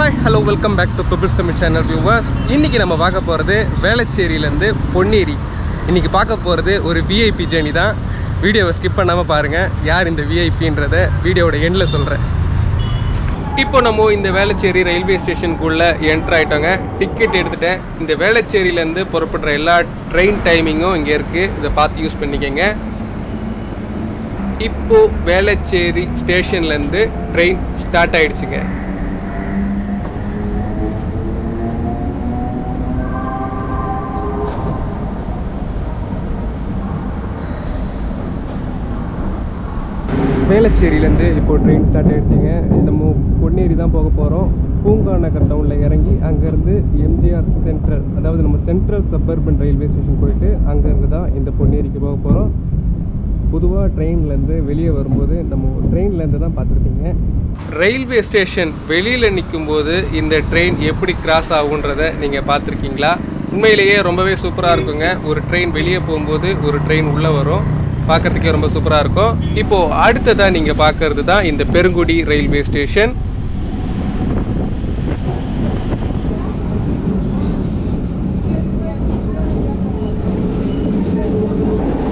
Hi, hello, welcome back to Kovil Mukkiyam channel viewers. இன்னைக்கு நம்ம பார்க்க போறது வேளச்சேரியில இருந்து பொன்னேரி. இன்னைக்கு பார்க்க போறது ஒரு VIP ஜர்னி தான். வீடியோவை ஸ்கிப் பண்ணாம பாருங்க. யார் இந்த VIPன்றத வீடியோவோட எண்ட்ல சொல்றேன். இப்போ நம்ம இந்த வேளச்சேரி ரயில்வே ஸ்டேஷனுக்குள்ள என்டர் ஆயிட்டோங்க. டிக்கெட் எடுத்துட்டேன். இந்த வேளச்சேரியில இருந்து புறப்படுற எல்லா ட்ரெயின் டைமிங்கும் இங்க இருக்கு. இத பார்த்து யூஸ் பண்ணிக்கங்க. இப்போ வேளச்சேரி ஸ்டேஷன்ல இருந்து ட்ரெயின் ஸ்டார்ட் ஆயிடுச்சுங்க. வேளச்சேரியிலேருந்து இப்போ ட்ரெயின் ஸ்டார்ட் ஆகிடுச்சிங்க. நம்ம பொன்னேரி தான் போக போகிறோம். பூங்கா நகர் டவுனில் இறங்கி அங்கேருந்து MGR சென்ட்ரல், அதாவது நம்ம சென்ட்ரல் சப்பர்பன் ரயில்வே ஸ்டேஷன் போயிட்டு அங்கேருந்து தான் இந்த பொன்னேரிக்கு போக போகிறோம். பொதுவாக ட்ரெயின்லேருந்து வெளியே வரும்போது நம்ம ட்ரெயின்லேருந்து தான் பார்த்துருப்பீங்க. ரயில்வே ஸ்டேஷன் வெளியில் நிற்கும்போது இந்த ட்ரெயின் எப்படி கிராஸ் ஆகுன்றதை நீங்கள் பார்த்துருக்கீங்களா? உண்மையிலேயே ரொம்பவே சூப்பராக இருக்குங்க. ஒரு ட்ரெயின் வெளியே போகும்போது ஒரு ட்ரெயின் உள்ளே வரும். பார்க்கறதுக்கே ரொம்ப சூப்பராக இருக்கும். இப்போது அடுத்ததாக நீங்கள் பார்க்கறது தான் இந்த பெருங்குடி ரயில்வே ஸ்டேஷன்.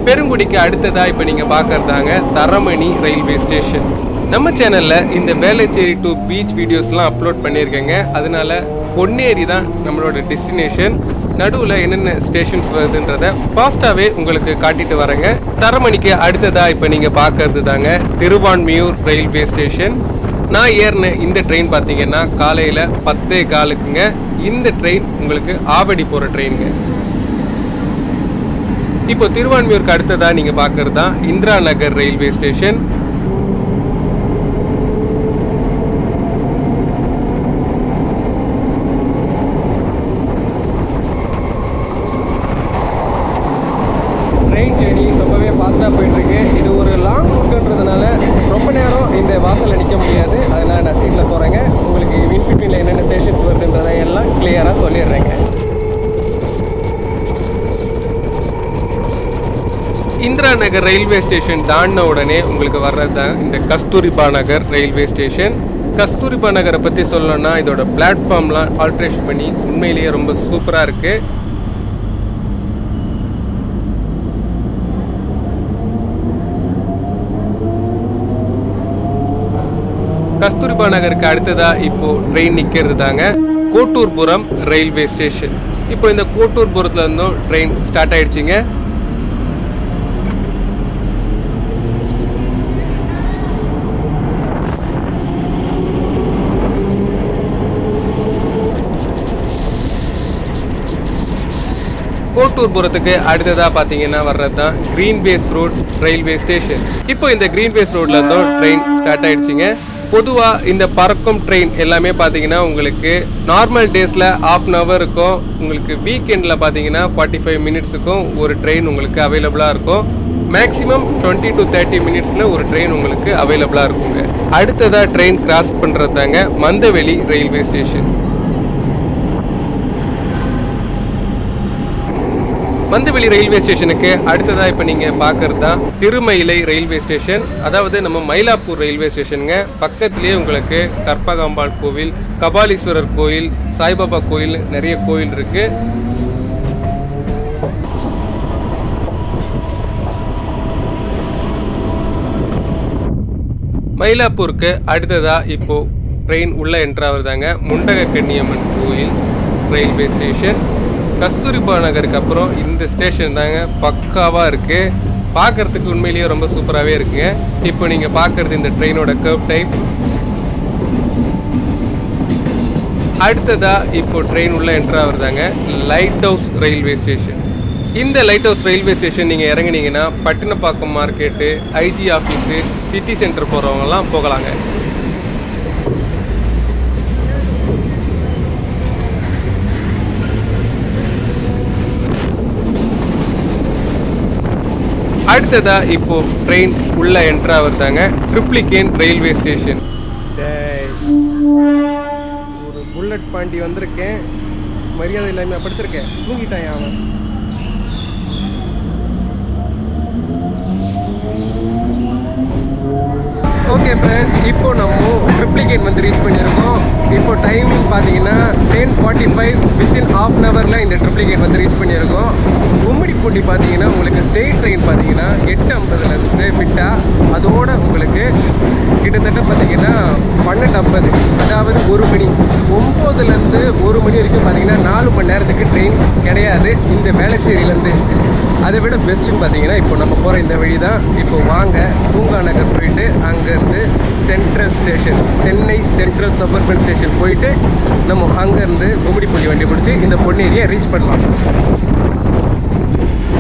பெருங்குடிக்கு அடுத்ததாக இப்போ நீங்கள் பார்க்கறதாங்க தரமணி ரயில்வே ஸ்டேஷன். நம்ம சேனலில் இந்த வேளச்சேரி டு பீச் வீடியோஸ்லாம் அப்லோட் பண்ணியிருக்கேங்க. அதனால பொன்னேரி தான் நம்மளோட டெஸ்டினேஷன். நடுவில் என்னென்ன ஸ்டேஷன்ஸ் வருதுன்றத ஃபாஸ்ட்டாகவே உங்களுக்கு காட்டிட்டு வரேங்க. தரமணிக்கு அடுத்ததாக இப்போ நீங்கள் பார்க்கறது தாங்க திருவான்மியூர் ரயில்வே ஸ்டேஷன். நான் ஏறின இந்த ட்ரெயின் பார்த்தீங்கன்னா காலையில் 10:15க்குங்க. இந்த ட்ரெயின் உங்களுக்கு ஆவடி போகிற ட்ரெயினுங்க. இப்போ திருவான்மியூருக்கு அடுத்ததாக நீங்கள் பார்க்கறது தான் இந்திரா நகர் ரயில்வே ஸ்டேஷன். போயிட்டுருக்கு. இது ஒரு லாங் ரூட்டுன்றதுனால ரொம்ப நேரம் இந்த வாசலில் நிற்க முடியாது. அதனால் நான் சீட்டில் போகிறேங்க. உங்களுக்கு இன்பிட்வீனில் என்னென்ன ஸ்டேஷன்ஸ் வருதுன்றதை எல்லாம் கிளியராக சொல்லிடுறேங்க. இந்திரா நகர் ரயில்வே ஸ்டேஷன் தாண்டின உடனே உங்களுக்கு வர்றது தான் இந்த கஸ்தூரிபா நகர் ரயில்வே ஸ்டேஷன். கஸ்தூரிபா நகரை பற்றி சொல்லணும்னா இதோட பிளாட்ஃபார்ம்லாம் ஆல்ட்ரேஷன் பண்ணி உண்மையிலேயே ரொம்ப சூப்பராக இருக்குது. கஸ்தூரிபா நகருக்கு அடுத்ததா இப்போ ட்ரெயின் நிற்கிறது தாங்க கோட்டூர்புரம் ரயில்வே ஸ்டேஷன். இப்போ இந்த கோட்டூர்புரத்துல இருந்தும் ட்ரெயின் ஸ்டார்ட் ஆயிடுச்சுங்க. கோட்டூர்புரத்துக்கு அடுத்ததாக பார்த்தீங்கன்னா வர்றது தான் greenways road railway station. இப்போ இந்த கிரீன் பேஸ் ரோட்ல இருந்தும் ட்ரெயின் ஸ்டார்ட் ஆயிடுச்சுங்க. பொதுவாக இந்த பறக்கும் ட்ரெயின் எல்லாமே பார்த்தீங்கன்னா உங்களுக்கு நார்மல் டேஸில் 1/2 hour இருக்கும். உங்களுக்கு வீக்கெண்டில் பார்த்தீங்கன்னா 45 minutesக்கும் ஒரு ட்ரெயின் உங்களுக்கு அவைலபிளாக இருக்கும். மேக்ஸிமம் 20 to 30 minutesல ஒரு ட்ரெயின் உங்களுக்கு அவைலபிளாக இருக்குங்க. அடுத்ததாக ட்ரெயின் கிராஸ் பண்ணுறது தாங்க Mandaveli railway station. Mandaveli railway ஸ்டேஷனுக்கு அடுத்ததாக இப்போ நீங்கள் பார்க்கறது தான் திருமயிலை ரயில்வே ஸ்டேஷன். அதாவது நம்ம மயிலாப்பூர் ரயில்வே ஸ்டேஷனுங்க. பக்கத்துலேயே உங்களுக்கு கற்பகாம்பாள் கோவில், கபாலீஸ்வரர் கோயில், சாய்பாபா கோயில், நிறைய கோயில் இருக்கு. மயிலாப்பூருக்கு அடுத்ததாக இப்போ ட்ரெயின் உள்ள என்ட்ராவதாங்க முண்டக கன்னியம்மன் கோயில் ரயில்வே ஸ்டேஷன். கஸ்தூரிபா நகருக்கு அப்புறம் இந்த ஸ்டேஷன் தாங்க பக்காவாக இருக்குது. பார்க்குறதுக்கு உண்மையிலேயே ரொம்ப சூப்பராகவே இருக்குங்க. இப்போ நீங்கள் பார்க்குறது இந்த ட்ரெயினோட கர்வ் டைப். அடுத்ததாக இப்போ ட்ரெயின் உள்ள என்ட்ரு ஆகுறதாங்க லைட் ஹவுஸ் ரயில்வே ஸ்டேஷன். இந்த லைட் ஹவுஸ் ரயில்வே ஸ்டேஷன் நீங்கள் இறங்குனீங்கன்னா Pattinapakkam market, IG office, city centre போகிறவங்கலாம் போகலாங்க. அடுத்ததா இப்போ ட்ரெயின் உள்ள என்ட்ரு ஆகுறதாங்க ட்ரிப்ளிகேன் ரயில்வே ஸ்டேஷன். ஒரு புல்லட் பாண்டி வந்திருக்கேன். மரியாதை இல்லாமல் படுத்திருக்கேன். தூங்கிட்டான் அவன். ஓகே, ஓகே ஃப்ரெண்ட், இப்போ நம்ம ட்ரிப்ளிகேட் வந்து ரீச் பண்ணியிருக்கோம். இப்போ டைமிங் பார்த்தீங்கன்னா 10:45, வித்தின் ½ அன் ஹவரில் இந்த ட்ரிப்ளிகேட் வந்து ரீச் பண்ணியிருக்கோம். கும்மிடிப்பூண்டி பார்த்தீங்கன்னா உங்களுக்கு ஸ்டேட் ட்ரெயின் பார்த்தீங்கன்னா 8:50 விட்டா அதோட உங்களுக்கு கிட்டத்தட்ட பார்த்தீங்கன்னா 12:50, அதாவது 1 மணி. 9லேருந்து 1 மணி வரைக்கும் பார்த்தீங்கன்னா 4 மணி நேரத்துக்கு ட்ரெயின் கிடையாது இந்த வேளச்சேரியிலேருந்து. அதை விட பெஸ்ட்டுன்னு பார்த்தீங்கன்னா இப்போ நம்ம போகிற இந்த வழி தான். இப்போ வாங்க பூங்கா நகர் போயிட்டு அங்கேருந்து central station, Chennai central suburban station போயிட்டு நம்ம அங்கேருந்து கும்மிடிப்பூண்டி வண்டி பிடிச்சி இந்த பொன்னேரியை ரீச் பண்ணலாம்.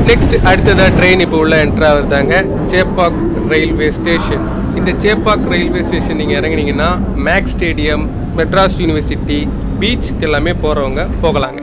நெக்ஸ்ட் அடுத்ததாக ட்ரெயின் இப்போ உள்ள என்ட்ரா வருதாங்க சேப்பாக் ரயில்வே ஸ்டேஷன். இந்த சேப்பாக் ரயில்வே ஸ்டேஷன் நீங்கள் இறங்கினீங்கன்னா மேக்ஸ் ஸ்டேடியம், மெட்ராஸ் யூனிவர்சிட்டி, பீச்சுக்கு எல்லாமே போகிறவங்க போகலாங்க.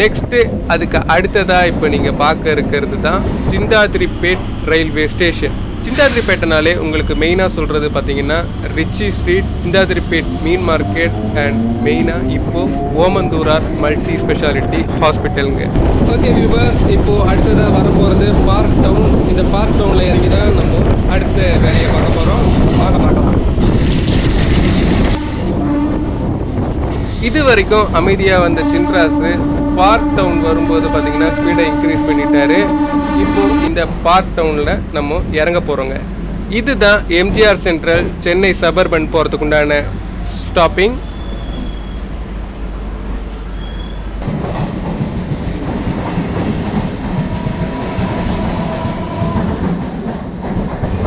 நெக்ஸ்ட்டு அதுக்கு அடுத்ததாக இப்போ நீங்கள் பார்க்க இருக்கிறது தான் சிந்தாதிரிப்பேட் ரயில்வே ஸ்டேஷன். சிந்தாதிரிப்பேட்டைனாலே உங்களுக்கு மெயினாக சொல்கிறது பார்த்தீங்கன்னா ரிச்சி ஸ்ட்ரீட், சிந்தாதிரிப்பேட் மீன் மார்க்கெட் அண்ட் மெயினாக இப்போது ஓமந்தூரார் மல்டி ஸ்பெஷாலிட்டி ஹாஸ்பிட்டலுங்க. ஓகே வியூவர், இப்போது அடுத்ததாக வர போகிறது பார்க் டவுன். இந்த பார்க் டவுனில் இறங்கி தான் நம்ம அடுத்த வேலையை பார்க்க போகிறோம். பார்க்க மாட்டோம். இது வரைக்கும் அமைதியாக வந்த சின்ராசு பார்க் டவுன் வரும்போது பார்த்தீங்கன்னா ஸ்பீடை இன்க்ரீஸ் பண்ணிட்டாரு. இப்போது இந்த பார்க் டவுனில் நம்ம இறங்க போகிறோங்க. இதுதான் எம்ஜிஆர் சென்ட்ரல் சென்னை சபர்பன் போகிறதுக்கு உண்டான ஸ்டாப்பிங்.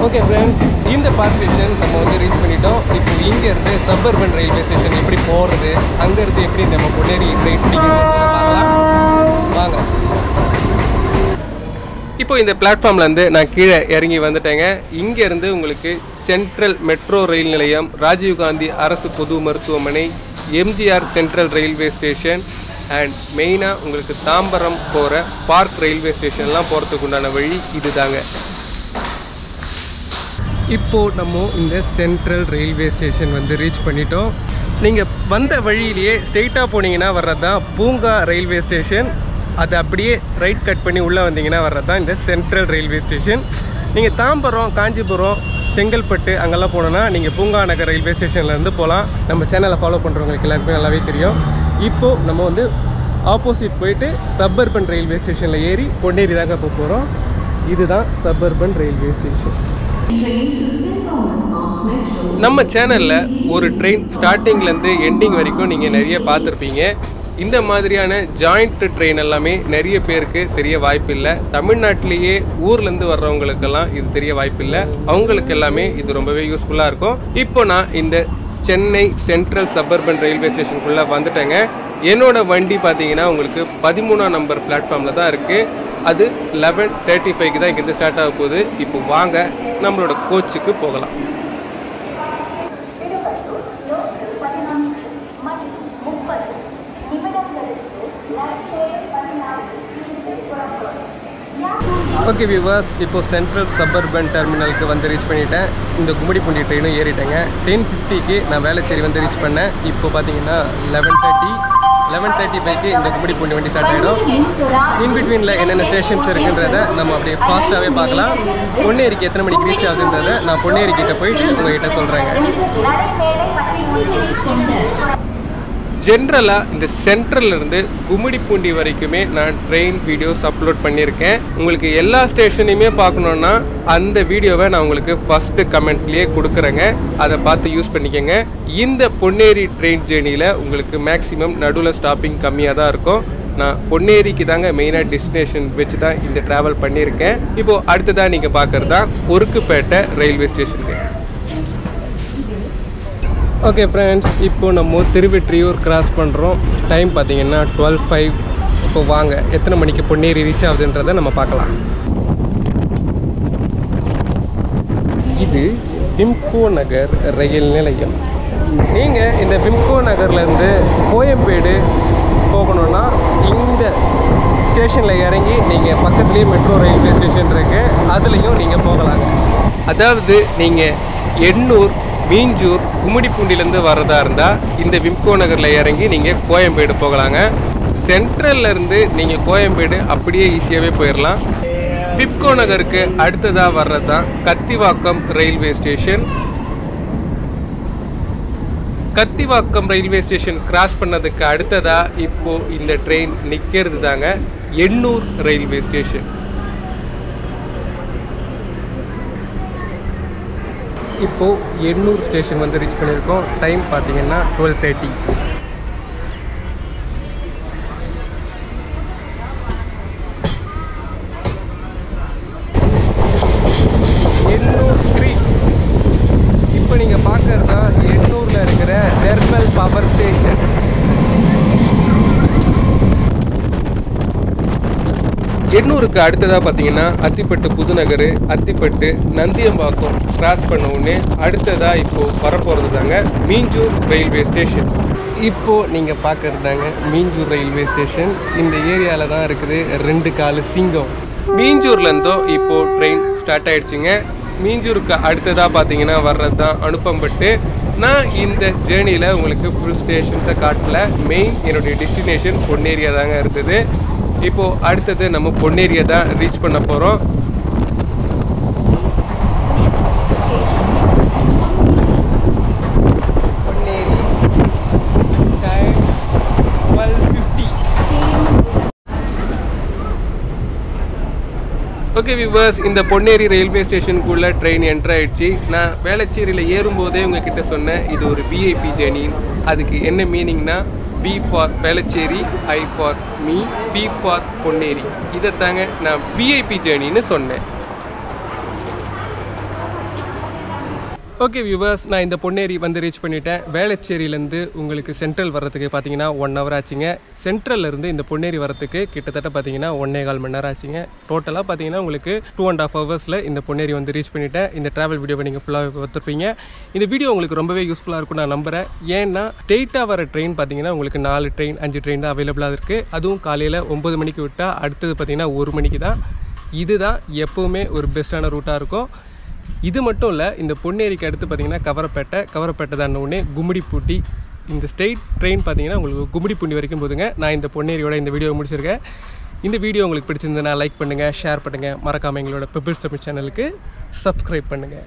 ஓகே ஃப்ரெண்ட்ஸ், இந்த பார்க் ஸ்டேஷன் நம்ம வந்து ரீச் பண்ணிட்டோம். இப்போ இங்கேருந்து சபர்பன் ரயில்வே ஸ்டேஷன் எப்படி போகிறது, அங்கேருந்து எப்படி நம்ம பொன்னேரி ட்ரெயின் பிடிக்கிறது பார்க்கலாம் வாங்க. இப்போ இந்த பிளாட்ஃபார்ம்லேருந்து நான் கீழே இறங்கி வந்துட்டேங்க. இங்கேருந்து உங்களுக்கு சென்ட்ரல் மெட்ரோ ரயில் நிலையம், ராஜீவ்காந்தி அரசு பொது மருத்துவமனை, MGR central railway station and மெயினாக உங்களுக்கு தாம்பரம் போகிற பார்க் ரயில்வே ஸ்டேஷன்லாம் போகிறதுக்கு உண்டான வழி இது தாங்க. இப்போது நம்ம இந்த சென்ட்ரல் ரயில்வே ஸ்டேஷன் வந்து ரீச் பண்ணிட்டோம். நீங்கள் வந்த வழியிலேயே ஸ்ட்ரெயிட்டாக போனீங்கன்னா வர்றது தான் பூங்கா ரயில்வே ஸ்டேஷன். அது அப்படியே ரைட் கட் பண்ணி உள்ளே வந்தீங்கன்னா வர்றது தான் இந்த சென்ட்ரல் ரயில்வே ஸ்டேஷன். நீங்கள் தாம்பரம், காஞ்சிபுரம், செங்கல்பட்டு அங்கெல்லாம் போனோன்னா நீங்கள் பூங்கா நகர் ரயில்வே ஸ்டேஷன்லேருந்து போகலாம். நம்ம சேனலை ஃபாலோ பண்ணுறவங்களுக்கு எல்லாருக்குமே நல்லாவே தெரியும். இப்போது நம்ம வந்து ஆப்போசிட் போயிட்டு சபர்பன் ரயில்வே ஸ்டேஷனில் ஏறி பொன்னேரி தாங்க போக போகிறோம். இதுதான் சபர்பன் ரயில்வே ஸ்டேஷன். நம்ம சேனலில் ஒரு ட்ரெயின் ஸ்டார்டிங்லேருந்து எண்டிங் வரைக்கும் நீங்கள் நிறைய பார்த்துருப்பீங்க. இந்த மாதிரியான ஜாயிண்ட் ட்ரெயின் எல்லாமே நிறைய பேருக்கு தெரிய வாய்ப்பில்லை. தமிழ்நாட்டிலேயே ஊர்லேருந்து வர்றவங்களுக்கெல்லாம் இது தெரிய வாய்ப்பில்லை. அவங்களுக்கு எல்லாமே இது ரொம்பவே யூஸ்ஃபுல்லாக இருக்கும். இப்போ நான் இந்த சென்னை சென்ட்ரல் சபர்பன் ரயில்வே ஸ்டேஷனுக்குள்ளே வந்துட்டேங்க. என்னோட வண்டி பார்த்தீங்கன்னா உங்களுக்கு 13ஆம் நம்பர் பிளாட்ஃபார்மில் தான் இருக்குது. அது 11:35 தான் இங்கேருந்து ஸ்டார்ட் ஆக போகுது. இப்போ வாங்க நம்மளோட கோச்சுக்கு போகலாம். ஓகே வியூவர்ஸ், இப்போது சென்ட்ரல் சபர்பன் டெர்மினலுக்கு வந்து ரீச் பண்ணிட்டேன். இந்த கும்மிடிப்பூண்டி ட்ரெயினும் ஏறிட்டேங்க. 10:50க்கு நான் வேளச்சேரி வந்து ரீச் பண்ணேன். இப்போ பார்த்தீங்கன்னா 11:35க்கு இந்த கும்மிடிப்பூண்டி வண்டி ஸ்டார்ட் ஆகிடும். இன்பிட்வீனில் என்னென்ன ஸ்டேஷன்ஸ் இருக்குன்றதை நம்ம அப்படியே ஃபாஸ்ட்டாகவே பார்க்கலாம். பொன்னேரிக்கு எத்தனை மணிக்கு ரீச் ஆகுதுன்றதை நான் பொன்னேரிக்கிட்ட போயிட்டு உங்கள்கிட்ட சொல்கிறேங்க. ஜென்ரலாக இந்த சென்ட்ரல்லேருந்து கும்மிடிப்பூண்டி வரைக்குமே நான் ட்ரெயின் வீடியோஸ் அப்லோட் பண்ணியிருக்கேன். உங்களுக்கு எல்லா ஸ்டேஷனையுமே பார்க்கணுன்னா அந்த வீடியோவை நான் உங்களுக்கு ஃபஸ்ட்டு கமெண்ட்லேயே கொடுக்குறேங்க. அதை பார்த்து யூஸ் பண்ணிக்கோங்க. இந்த பொன்னேரி ட்ரெயின் ஜேர்னியில் உங்களுக்கு மேக்ஸிமம் நடுவில் ஸ்டாப்பிங் கம்மியாக தான் இருக்கும். நான் பொன்னேரிக்கு தாங்க மெயினாக டெஸ்டினேஷன் வச்சு தான் இந்த ட்ராவல் பண்ணியிருக்கேன். இப்போது அடுத்ததாக நீங்கள் பார்க்குறது தான் பொருக்குப்பேட்டை ரயில்வே ஸ்டேஷனுக்கு. ஓகே ஃப்ரெண்ட்ஸ், இப்போது நம்ம திருவெற்றியூர் கிராஸ் பண்ணுறோம். டைம் பார்த்தீங்கன்னா 12:05. இப்போ வாங்க எத்தனை மணிக்கு பொன்னேரி ரீச் ஆகுதுன்றதை நம்ம பார்க்கலாம். இது விம்கோ நகர் ரயில் நிலையம். நீங்கள் இந்த விம்கோ நகர்லேருந்து கோயம்பேடு போகணுன்னா இந்த ஸ்டேஷனில் இறங்கி நீங்கள் பக்கத்துலேயே மெட்ரோ ரயில்வே ஸ்டேஷன் இருக்குது, அதுலேயும் நீங்கள் போகலாங்க. அதாவது நீங்கள் எண்ணூர், மீஞ்சூர் கும்மிடிப்பூண்டிலேருந்து வரதா இருந்தால் இந்த விம்கோ நகரில் இறங்கி நீங்கள் கோயம்பேடு போகலாங்க. சென்ட்ரல்லேருந்து நீங்கள் கோயம்பேடு அப்படியே ஈஸியாகவே போயிடலாம். விம்கோ நகருக்கு அடுத்ததாக வர்றது தான் Kathivakkam railway station. Kathivakkam railway station cross பண்ணதுக்கு அடுத்ததாக இப்போது இந்த ட்ரெயின் நிற்கிறது தாங்க எண்ணூர் ரயில்வே ஸ்டேஷன். இப்போது எண்ணூர் ஸ்டேஷன் வந்து ரீச் பண்ணியிருக்கோம். டைம் பார்த்தீங்கன்னா 12:30. எண்ணூர் ஸ்ட்ரீட். இப்போ நீங்கள் பார்க்கறது தான் எண்ணூரில் இருக்கிற தெர்மல் பவர் ஸ்டேஷன். எண்ணூருக்கு அடுத்ததாக பார்த்தீங்கன்னா அத்திப்பட்டு புதுநகர், அத்திப்பட்டு நந்தியம்பாக்கம் கிராஸ் பண்ண உடனே அடுத்ததாக இப்போது வரப்போகிறது தாங்க மீஞ்சூர் ரயில்வே ஸ்டேஷன். இப்போது நீங்கள் பார்க்கறது தாங்க மீஞ்சூர் ரயில்வே ஸ்டேஷன். இந்த ஏரியாவில் தான் இருக்குது 2 காலு சிங்கம். மீஞ்சூர்லேருந்தும் இப்போது ட்ரெயின் ஸ்டார்ட் ஆகிடுச்சிங்க. மீஞ்சூருக்கு அடுத்ததாக பார்த்தீங்கன்னா வர்றது தான் அனுப்பம்பட்டு. நான் இந்த ஜேர்னியில் உங்களுக்கு ஃபுல் ஸ்டேஷன்ஸை காட்டல. மெயின் என்னுடைய டெஸ்டினேஷன் பொன்னேரியா தாங்க இருந்தது. இப்போது அடுத்தது நம்ம பொன்னேரியை தான் ரீச் பண்ண போகிறோம். பொன்னேரி டைம் 12:50. ஓகே வியூவர்ஸ், இந்த பொன்னேரி ரயில்வே ஸ்டேஷனுக்குள்ளே ட்ரெயின் என்ட்ரு ஆகிடுச்சு. நான் வேளச்சேரியில் ஏறும்போதே உங்ககிட்ட சொன்னேன் இது ஒரு விஐபி ஜேர்னின்னு. அதுக்கு என்ன மீனிங்னா V for Velachery, I for me, P for Ponneri. இதை தாங்க நான் விஐபி ஜேர்னின்னு சொன்னேன். ஓகே வியூவர்ஸ், நான் இந்த பொன்னேரி வந்து ரீச் பண்ணிட்டேன். வேளச்சேரியிலேருந்து உங்களுக்கு சென்ட்ரல் வர்றதுக்கு பார்த்தீங்கன்னா 1 hour ஆச்சுங்க. சென்ட்ரல்லேருந்து இந்த பொன்னேரி வரத்துக்கு கிட்டத்தட்ட பார்த்தீங்கன்னா 1.25 மணி நேரம் ஆச்சுங்க. டோட்டலாக பார்த்தீங்கன்னா உங்களுக்கு 2.5 hours இந்த பொன்னேரி வந்து ரீச் பண்ணிட்டேன். இந்த ட்ராவல் வீடியோவை நீங்கள் ஃபுல்லாக பார்த்துருப்பீங்க. இந்த வீடியோ உங்களுக்கு ரொம்பவே யூஸ்ஃபுல்லாக இருக்கும் நான் நம்புகிறேன். ஏன்னா ஸ்ட்ரெயிட்டாக வர ட்ரெயின் பார்த்தீங்கன்னா உங்களுக்கு 4 ட்ரெயின் 5 ட்ரெயின் தான் அவைலபிளாக இருக்குது. அதுவும் காலையில் 9 மணிக்கு விட்டால் அடுத்தது பார்த்தீங்கன்னா 1 மணிக்கு தான். இதுதான் எப்போவுமே ஒரு பெஸ்ட்டான ரூட்டாக இருக்கும். இது மட்டும் இல்லை, இந்த பொன்னேரிக்கு அடுத்து பார்த்தீங்கன்னா கவரப்பேட்டை தான் உடனே கும்மிடிப்பூண்டி. இந்த ஸ்ட்ரெயிட் ட்ரெயின் பார்த்தீங்கன்னா உங்களுக்கு கும்மிடிப்பூண்டி வரைக்கும் போதுங்க. நான் இந்த பொன்னேரியோட இந்த வீடியோ முடிச்சிருக்கேன். இந்த வீடியோ உங்களுக்கு பிடிச்சிருந்ததுன்னா லைக் பண்ணுங்கள், ஷேர் பண்ணுங்கள். மறக்காமல் எங்களோட பெபிள்ஸ் தமிழ் சேனலுக்கு சப்ஸ்கிரைப் பண்ணுங்கள்.